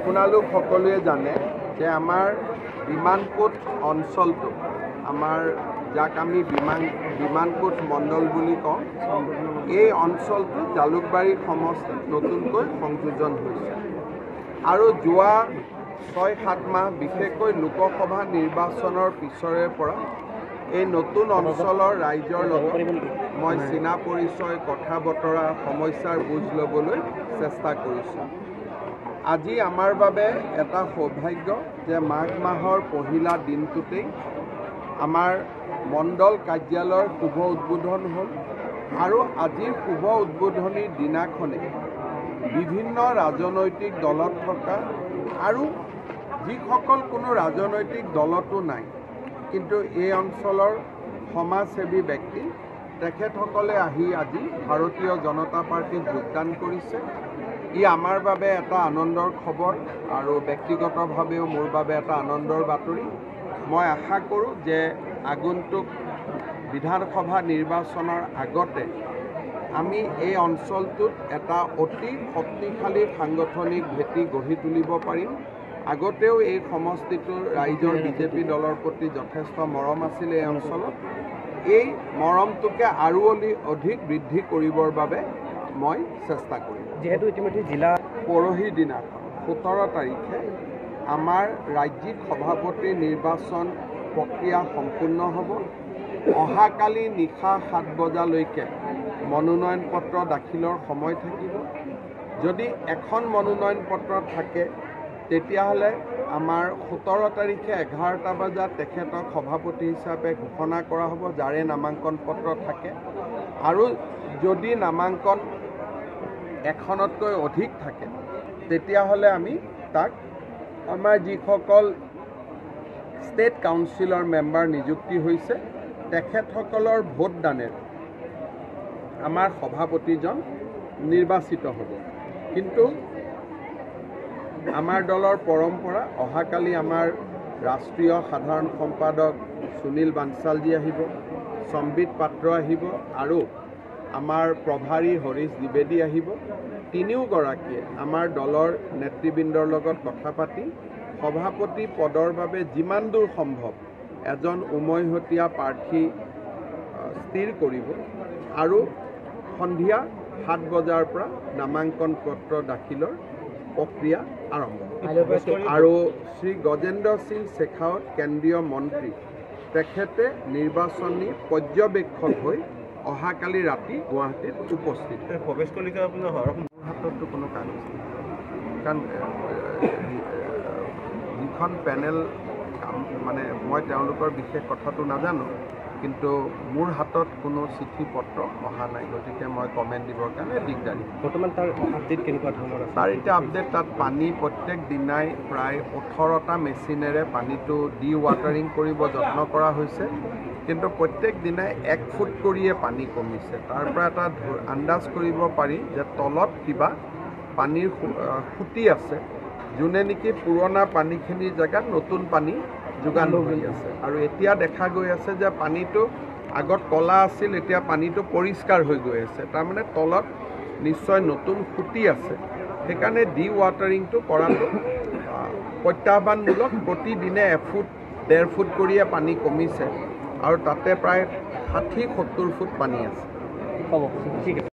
আপোনালোক সকলোৱে জানে যে আমাৰ বিমানকোট অঞ্চলটো আমাৰ যাক আমি বিমানকোট মণ্ডল বুলি কওঁ এই অঞ্চলটো জালুকবাৰী সমষ্টিত নতুনকৈ সংযোজন হৈছে আৰু যোৱা ৬-৭ মাহ বিশেষকৈ লোকসভা নিৰ্বাচনৰ পিছৰে পৰা এই নতুন অঞ্চলৰ ৰাইজৰ লগত মই চিনা পৰিচয় কথা বতৰা সমস্যাৰ বুজ ল'বলৈ চেষ্টা কৰিছোঁ। আজি আমাৰ বাবে এটা সৌভাগ্য যে মাঘ মাহৰ পহিলা দিনটোতেই আমাৰ মণ্ডল কাৰ্যালয়ৰ শুভ উদ্বোধন হ'ল আৰু আজিৰ শুভ উদ্বোধনীৰ দিনাখনে বিভিন্ন ৰাজনৈতিক দলত থকা আৰু যিসকল কোনো ৰাজনৈতিক দলতো নাই কিন্তু এই অঞ্চলৰ সমাজসেৱী ব্যক্তি তেখেতসকলে আহি আজি ভাৰতীয় জনতা পাৰ্টিত যোগদান কৰিছে। ই আমাৰ বাবে এটা আনন্দৰ খবৰ আৰু ব্যক্তিগতভাৱেও মোৰ বাবে এটা আনন্দৰ বাতৰি। মই আশা কৰোঁ যে আগন্তুক বিধানসভা নিৰ্বাচনৰ আগতে আমি এই অঞ্চলটোত এটা অতি শক্তিশালী সাংগঠনিক ভেটি গঢ়ি তুলিব পাৰিম। আগতেও এই সমষ্টিটোৰ ৰাইজৰ বিজেপি দলৰ প্ৰতি যথেষ্ট মৰম আছিল এই অঞ্চলত। এই মৰমটোকে আৰু অধিক বৃদ্ধি কৰিবৰ বাবে মই চেষ্টা কৰিম। যেহেতু ইতিমধ্যে জিলা পৰহি দিনাখন 17 তাৰিখে আমাৰ ৰাজ্যিক সভাপতি নিৰ্বাচন প্ৰক্ৰিয়া সম্পূৰ্ণ হ'ব। অহাকালি নিশা 7 বজালৈকে মনোনয়ন পত্ৰ দাখিলৰ সময় থাকিব। যদি এখন মনোনয়ন পত্ৰ থাকে তেতিয়াহ'লে আমাৰ 17 তাৰিখে 11টা বজাত তেখেতক সভাপতি হিচাপে ঘোষণা কৰা হ'ব যাৰে নামাংকন পত্ৰ থাকে আৰু যদি নামাংকন এখনতকৈ অধিক থাকে তেতিয়াহ'লে আমি তাক আমাৰ যিসকল ষ্টেট কাউন্সিলৰ মেম্বাৰ নিযুক্তি হৈছে তেখেতসকলৰ ভোটদানেৰে আমাৰ সভাপতিজন নিৰ্বাচিত হ'ব। কিন্তু আমাৰ দলৰ পৰম্পৰা অহাকালি আমাৰ ৰাষ্ট্ৰীয় সাধাৰণ সম্পাদক সুনীল বানচালজী আহিব, সম্বিত পাত্ৰ আহিব আৰু আমাৰ প্ৰভাৰী হৰীশ দ্বিবেদী আহিব। তিনিওগৰাকীয়ে আমাৰ দলৰ নেতৃবৃন্দৰ লগত কথা পাতি সভাপতি পদৰ বাবে যিমান দূৰ সম্ভৱ এজন উমৈহতীয়া প্ৰাৰ্থী স্থিৰ কৰিব আৰু সন্ধিয়া 7 বজাৰ পৰা নামাংকন পত্ৰ দাখিলৰ প্ৰক্ৰিয়া আৰম্ভ আৰু শ্ৰী গজেন্দ্ৰ সিং শেখাৱত কেন্দ্ৰীয় মন্ত্ৰী তেখেতে নিৰ্বাচনী পৰ্যবেক্ষক হৈ অহাকালি ৰাতি গুৱাহাটীত উপস্থিত। প্ৰৱেশ কৰিলে আপোনাৰ মোৰ হাতততো কোনো কাগজ নাই কাৰণ যিখন পেনেল মানে মই তেওঁলোকৰ বিশেষ কথাটো নাজানো কিন্তু মোৰ হাতত কোনো চিঠি পত্ৰ অহা নাই গতিকে মই কমেণ্ট দিবৰ কাৰণে দিগদাৰী। বৰ্তমান তাৰ আপডেট কেনেকুৱা ধৰণৰ আছে? তাৰ এতিয়া আপডেট তাত পানী প্ৰত্যেক দিনাই প্ৰায় 18টা মেচিনেৰে পানীটো ডি ৱাটাৰিং কৰিব যত্ন কৰা হৈছে কিন্তু প্ৰত্যেক দিনাই 1 ফুট কৰিয়ে পানী কমিছে। তাৰ পৰা এটা আন্দাজ কৰিব পাৰি যে তলত কিবা পানীৰ খুঁটি আছে যোনে নেকি পুৰণা পানীখিনিৰ জেগাত নতুন পানী যোগান ধৰি আছে আৰু এতিয়া দেখা গৈ আছে যে পানীটো আগত কলা আছিল এতিয়া পানীটো পৰিষ্কাৰ হৈ গৈ আছে। তাৰমানে তলত নিশ্চয় নতুন খুঁটি আছে। সেইকাৰণে ডি ৱাটাৰিংটো কৰাটো প্ৰত্যাহ্বানমূলক। প্ৰতিদিনে 1 ফুট 1.5 ফুট কৰিয়ে পানী কমিছে আৰু তাতে প্ৰায় 60-70 ফুট পানী আছে। হ'ব, ঠিক আছে।